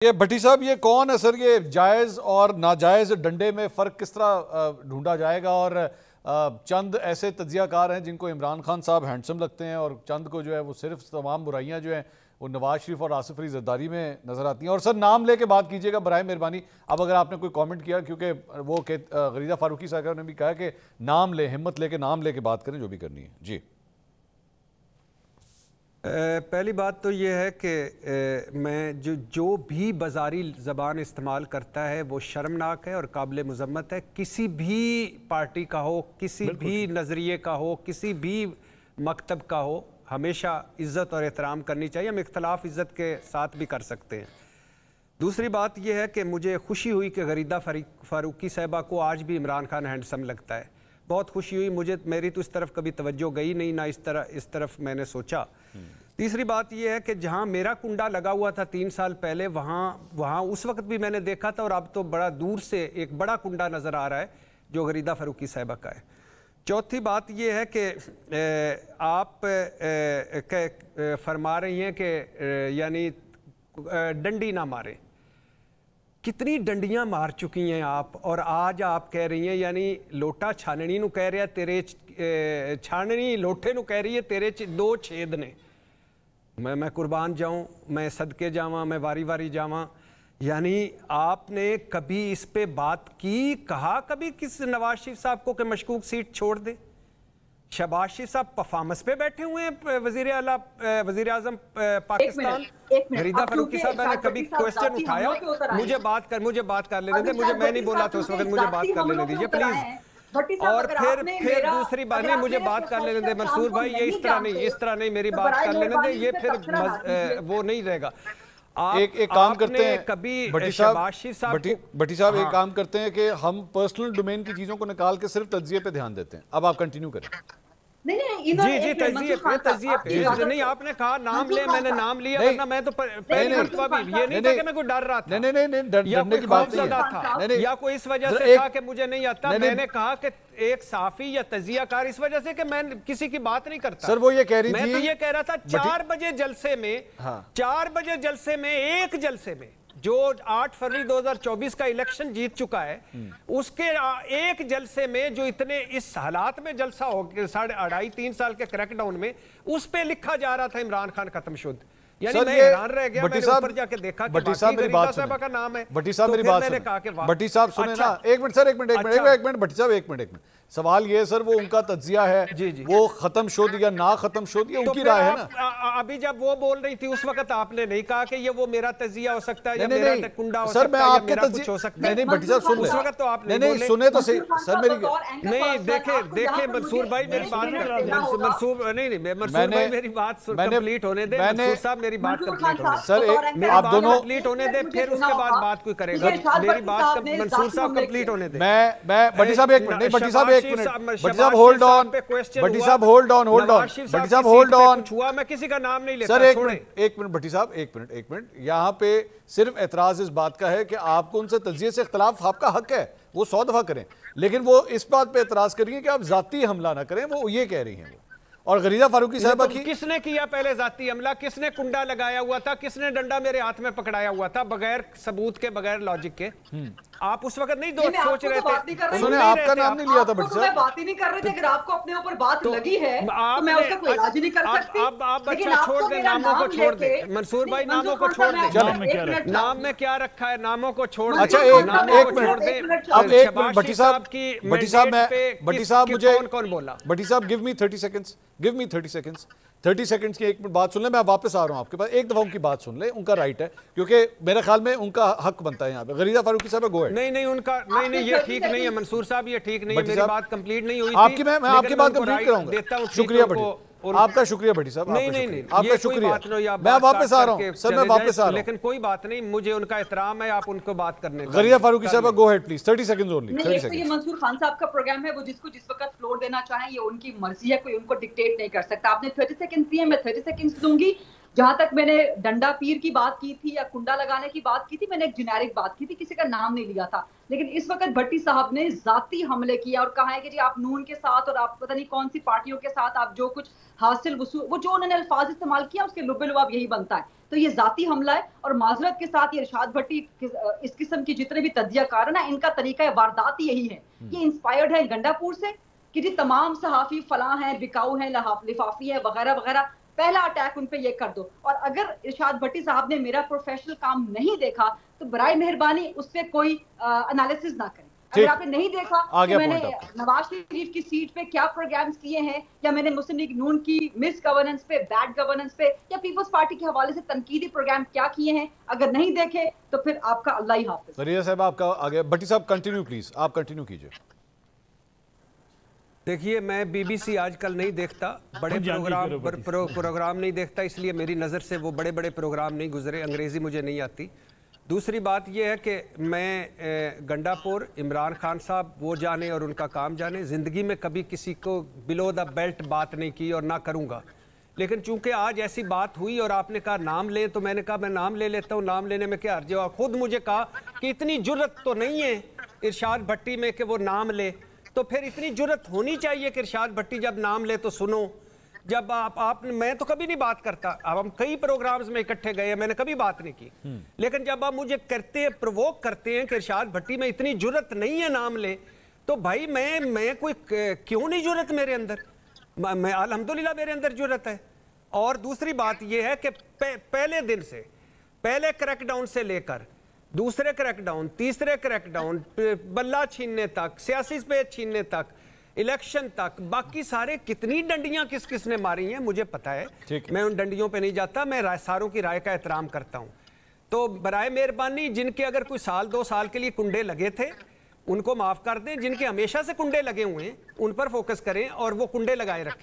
ये भट्टी साहब, ये कौन है सर? ये जायज़ और नाजायज़ डंडे में फ़र्क किस तरह ढूंढा जाएगा? और चंद ऐसे तज्जियाकार हैं जिनको इमरान खान साहब हैंडसम लगते हैं और चंद को जो है वो सिर्फ तमाम बुराइयां जो हैं वो नवाज शरीफ और आसिफ अली जरदारी में नज़र आती हैं। और सर नाम लेके बात कीजिएगा बराए मेहरबानी। अब अगर आपने कोई कमेंट किया, क्योंकि वो गरीदा फारूकी साहब ने भी कहा कि नाम ले, हिम्मत लेके नाम लेके बात करें जो भी करनी है। जी, पहली बात तो ये है कि मैं जो भी बाजारी ज़बान इस्तेमाल करता है वो शर्मनाक है और काबिल मज़म्मत है। किसी भी पार्टी का हो, किसी भी नज़रिए का हो, किसी भी मकतब का हो, हमेशा इज़्ज़त और एहतराम करनी चाहिए। हम इख्तलाफ इज़्ज़त के साथ भी कर सकते हैं। दूसरी बात यह है कि मुझे खुशी हुई कि गरीदा फारूकी साहिबा को आज भी इमरान खान हैंडसम लगता है। बहुत खुशी हुई मुझे। मेरी तो इस तरफ कभी तवज्जो गई नहीं, ना इस तरफ मैंने सोचा। तीसरी बात यह है कि जहां मेरा कुंडा लगा हुआ था 3 साल पहले, वहां उस वक्त भी मैंने देखा था, और अब तो बड़ा दूर से एक बड़ा कुंडा नज़र आ रहा है जो गरीदा फारूकी साहिबा का है। चौथी बात यह है कि आप फरमा रही हैं कि यानी डंडी ना मारें। कितनी डंडियां मार चुकी हैं आप, और आज आप कह रही हैं, यानी लोटा छाननी नू कह रहा तेरे छाननी लोटे नू कह रही है तेरे 2 छेद ने। मैं कुर्बान जाऊं, मैं सदके जावां, मैं वारी वारी जावां। यानी आपने कभी इस पे बात की, कहा कभी किस नवाज शरीफ साहब को कि मशकूक सीट छोड़ दे? शहबाज शरीफ साहब परफॉर्मेंस पे बैठे हुए हैं, वजीर आजम पाकिस्तान। गरीदा फारूकी साहब ने कभी क्वेश्चन उठाया? मुझे बात कर लेने दे। मैं नहीं बोला था उस वक्त, मुझे बात कर लेने दीजिए प्लीज। और फिर दूसरी बात, नहीं मुझे बात कर लेने दे मंसूर भाई, ये इस तरह नहीं मेरी बात कर लेने दे, ये फिर वो नहीं रहेगा। एक काम करते हैं कभी भट्टी साहब, एक काम करते हैं कि हम पर्सनल डोमेन की चीजों को निकाल के सिर्फ तज्जिए पे ध्यान देते हैं। अब आप कंटिन्यू करें। जी तजिए पे नहीं, आपने कहा नाम ले, मैंने नाम लिया, वरना मैं तो पहली मर्तबा भी ये नहीं था कि मैं कोई डर रहा था। नहीं, डरने की बात नहीं है, या कोई इस वजह से कहा कि मुझे नहीं आता। मैंने कहा कि एक साफी या तजियाकार इस वजह से कि मैं किसी की बात नहीं करता। सर वो ये कह रही थी, मैं तो ये कह रहा था 4 बजे जलसे में, 4 बजे जलसे में, एक जलसे में जो 8 फरवरी 2024 का इलेक्शन जीत चुका है, उसके एक जलसे में जो इतने इस हालात में जलसा हो, 2.5-3 साल के क्रैकडाउन में, उस पे लिखा जा रहा था इमरान खान खत्म शुद्ध। यानी मैं हैरान रह गया। मैंने ऊपर जाके देखा कि भट्टी साहब मेरी बात सुने, का नाम है। भट्टी साहब मेरी बात सुने, भट्टी साहब सुने ना, एक मिनट सर, एक मिनट भट्टी साहब, एक मिनट। सवाल ये सर, वो उनका तज्जिया है, वो खत्म शुद्ध या ना खत्म शुद्ध, ये उनकी राय है ना। अभी जब वो बोल रही थी उस वक्त आपने नहीं कहा कि ये वो मेरा तजिया हो सकता है या मेरा कुंडा हो सकता है या मेरा कुछ हो सकता है। नहीं भट्टी साहब सुन उस वक्त तो आपने नहीं सुने तो सही सर मेरी। नहीं देखे मंसूर भाई मेरी बात, मंसूर भाई मेरी बात कंप्लीट होने दे। मंसूर साहब मेरी बात कंप्लीट होने सर, आप दोनों कंप्लीट होने दे, फिर उसके बाद बात कोई करेगा। मेरी बात मंसूर साहब कंप्लीट होने दे। मैं भट्टी साहब एक मिनट, नहीं भट्टी साहब एक मिनट, भट्टी साहब होल्ड ऑन, भट्टी साहब होल्ड ऑन, भट्टी साहब होल्ड ऑन। हुआ मैं किसी का नाम नहीं लेता सर, एक मिनट भट्टी साहब, एक मिनट। यहाँ पे सिर्फ एतराज इस बात का है कि आपको उनसे तज्जिए से इख्तलाफ, आपका हक है, वो 100 दफा करें, लेकिन वो इस बात पे एतराज करेंगे कि आप जाती हमला ना करें, वो ये कह रही हैं। और गरीदा फारूकी साहबा की किसने किया पहले जाती हमला? किसने कुंडा लगाया हुआ था? किसने डंडा मेरे हाथ में पकड़ाया हुआ था बगैर सबूत के, बगैर लॉजिक के? आप उस वक्त नहीं सोच रहे थे? उन्होंने आपका नाम नहीं लिया था भट्टी साहब। बात ही नहीं कर रहे थे। अगर आपको अपने ऊपर बात लगी है तो मैं उसका कोई इलाज नहीं कर सकती। आप बच्चा छोड़ दे, नामों को छोड़ दे मंसूर भाई, नामों को छोड़ दे। नाम में क्या रखा है, नामों को छोड़ दे। अच्छा एक मिनट, अब एक मिनट भट्टी साहब मुझे कौन बोला? भट्टी साहब give me 30 seconds, give me 30 seconds, 30 seconds की 1 मिनट बात सुन ले। मैं वापस आ रहा हूं आपके पास, एक दफा उनकी बात सुन ले, उनका राइट है, क्योंकि मेरे ख्याल में उनका हक बनता है यहाँ पे। गरीदा फारूकी साहब गो है। नहीं उनका नहीं, ये ठीक नहीं है मंसूर साहब, ये ठीक नहीं है। मेरी बात कंप्लीट नहीं हुई थी। आपकी मैं आपकी बात कंप्लीट कराऊंगा। शुक्रिया भट्टी, आपका शुक्रिया भट्टी साहब। नहीं आपका शुक्रिया। मैं वापस आ रहा हूँ सर, मैं वापस आ रहा हूँ, लेकिन कोई बात नहीं, मुझे उनका एहतराम है, आप उनको बात करने। गरीदा फारूकी साहब गो हेड प्लीज, 30 सेकंड्स ओनली। ये मंसूर खान साहब का प्रोग्राम है, वो जिसको जिस वक्त फ्लोर देना चाहे ये उनकी मर्जी है, कोई उनको डिक्टेट नहीं कर सकता। आपने 30 सेकंड दिए, मैं 30 सेकंड दूंगी। जहां तक मैंने डंडा पीर की बात की थी या कुंडा लगाने की बात की थी, मैंने एक जेनेरिक बात की थी, किसी का नाम नहीं लिया था। लेकिन इस वक्त भट्टी साहब ने जाती हमले किया और कहा है कि जी आप नून के साथ और आप पता नहीं कौन सी पार्टियों के साथ आप जो कुछ हासिल वसूल, वो जो उन्होंने अल्फाज इस्तेमाल किया उसके लुबे लुबाब यही बनता है। तो ये जाती हमला है। और माजरत के साथ ये इरशाद भट्टी इस किस्म की जितने भी तज्जियाकार है ना, इनका तरीका वारदात यही है। ये इंस्पायर्ड है गंडापुर से कि जी तमाम सहाफी फलां हैं, बिकाऊ हैं, लिफाफी है वगैरह वगैरह, पहला अटैक उन पे ये कर दो। और अगर इरशाद भट्टी साहब ने मेरा प्रोफेशनल काम नहीं देखा तो बराए मेहरबानी उस पर कोई एनालिसिस ना करें। अगर आपने नहीं देखा तो मैंने नवाज शरीफ की सीट पे क्या प्रोग्राम्स किए हैं, या मैंने मुस्लिम लीग नून की मिस गवर्नेंस पे, बैड गवर्नेंस पे, या पीपल्स पार्टी के हवाले से तनकीदी प्रोग्राम क्या किए हैं, अगर नहीं देखे तो फिर आपका अल्लाह ही हाफिज। रिया साहब आपका आगे, भट्टी साहब कंटिन्यू प्लीज, आप कंटिन्यू कीजिए। देखिए, मैं बीबीसी आजकल नहीं देखता, बड़े प्रोग्राम नहीं देखता, इसलिए मेरी नज़र से वो बड़े बड़े प्रोग्राम नहीं गुजरे, अंग्रेज़ी मुझे नहीं आती। दूसरी बात यह है कि मैं गंडापुर, इमरान खान साहब वो जाने और उनका काम जाने, ज़िंदगी में कभी किसी को बिलो द बेल्ट बात नहीं की और ना करूँगा। लेकिन चूंकि आज ऐसी बात हुई और आपने कहा नाम लें, तो मैंने कहा मैं नाम ले लेता हूँ, नाम लेने में क्या हर्ज है। खुद मुझे कहा कि इतनी जुर्रत तो नहीं है इरशाद भट्टी में कि वो नाम ले, तो फिर इतनी जुर्रत होनी चाहिए कि इरशाद भट्टी जब नाम ले तो सुनो। जब आप मैं तो कभी नहीं बात करता, अब हम कई प्रोग्राम्स में इकट्ठे गए, मैंने कभी बात नहीं की, लेकिन जब आप मुझे करते हैं, प्रोवोक करते हैं कि इरशाद भट्टी में इतनी जुर्रत नहीं है नाम ले, तो भाई मैं कोई क्यों नहीं जुर्रत मेरे अंदर, मैं अल्हम्दुलिल्लाह मेरे अंदर जुर्रत है। और दूसरी बात यह है कि पहले दिन से, पहले क्रैकडाउन से लेकर दूसरे क्रैकडाउन, तीसरे क्रैकडाउन, बल्ला छीनने तक, सियासी स्पेस छीनने तक, इलेक्शन तक, बाकी सारे कितनी डंडियां किस किस ने मारी हैं मुझे पता है, मैं उन डंडियों पे नहीं जाता, मैं सारों की राय का एहतराम करता हूं। तो बराए मेहरबानी जिनके अगर कोई साल 2 साल के लिए कुंडे लगे थे उनको माफ कर दें, जिनके हमेशा से कुंडे लगे हुए हैं उन पर फोकस करें और वो कुंडे लगाए रखें।